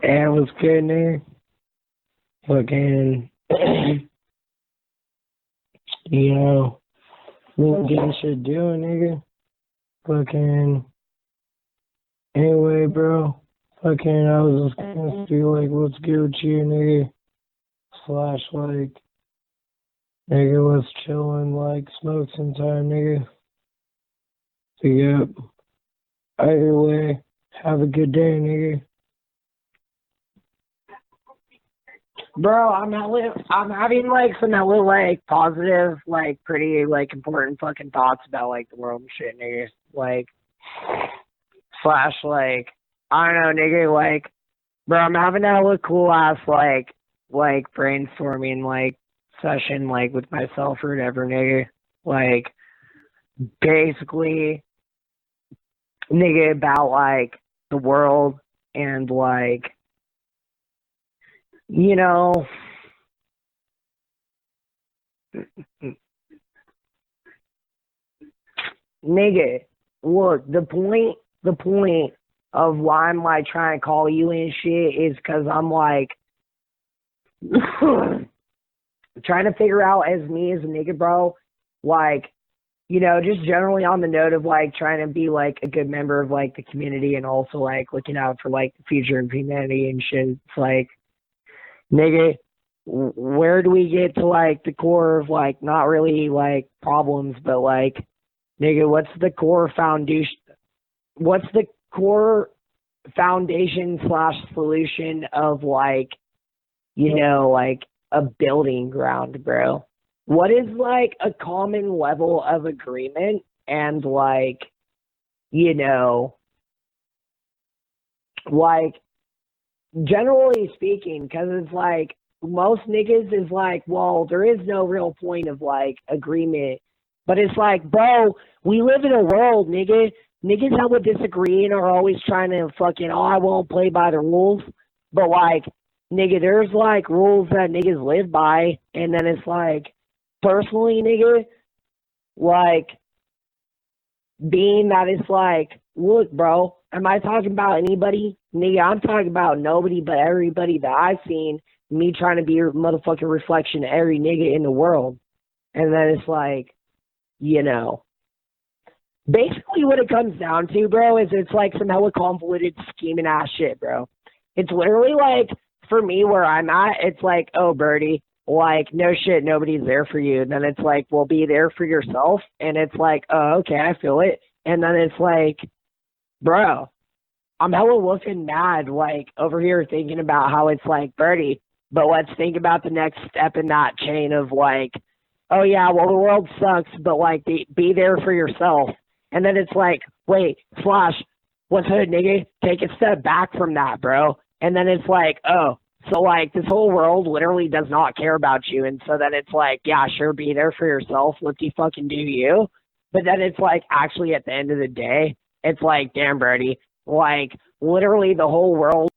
Yeah, it was good, nigga. Fucking, you know, been getting shit doing, nigga. Fucking, anyway, bro. Fucking, I was just gonna see, like, what's good with you, nigga. Slash, like, nigga, was chilling, like, smoke some time, nigga. So, yep. Either way, have a good day, nigga. Bro, I'm having like some hella like positive, like pretty like important fucking thoughts about like the world and shit, nigga. Like slash like I don't know, nigga, like bro, I'm having a hella cool ass like brainstorming like session like with myself or whatever, nigga. Like basically nigga about like the world and like you know nigga, look, the point of why I'm like trying to call you and shit is because I'm like trying to figure out as me as a nigga, bro, like, you know, just generally on the note of like trying to be like a good member of like the community and also like looking out for like the future of humanity and shit. It's like, nigga, where do we get to like the core of like not really like problems, but like, nigga, what's the core foundation slash solution of like, you know, like a building ground, bro? What is like a common level of agreement and like, you know, like generally speaking, because it's like most niggas is like, well, there is no real point of like agreement. But it's like, bro, we live in a world, nigga. Niggas that would disagree and are always trying to fucking, oh, I won't play by the rules. But like, nigga, there's like rules that niggas live by. And then it's like, personally, nigga, like, being that it's like, look, bro, am I talking about anybody? Nigga, I'm talking about nobody but everybody that I've seen. Me trying to be a motherfucking reflection of every nigga in the world. And then it's like, you know, basically what it comes down to, bro, is it's like some hella convoluted scheming ass shit, bro. It's literally like, for me, where I'm at, it's like, oh, Birdie, like, no shit, nobody's there for you. And then it's like, well, be there for yourself. And it's like, oh, okay, I feel it. And then it's like, bro, I'm hella looking mad, like, over here thinking about how it's like, Birdie, but let's think about the next step in that chain of like, oh yeah, well the world sucks, but like be there for yourself. And then it's like, wait, slash, what's hood, nigga? Take a step back from that, bro. And then it's like, oh, so like this whole world literally does not care about you. And so then it's like, yeah, sure, be there for yourself. Let you fucking do you. But then it's like, actually at the end of the day, it's like, damn, Brody, like literally the whole world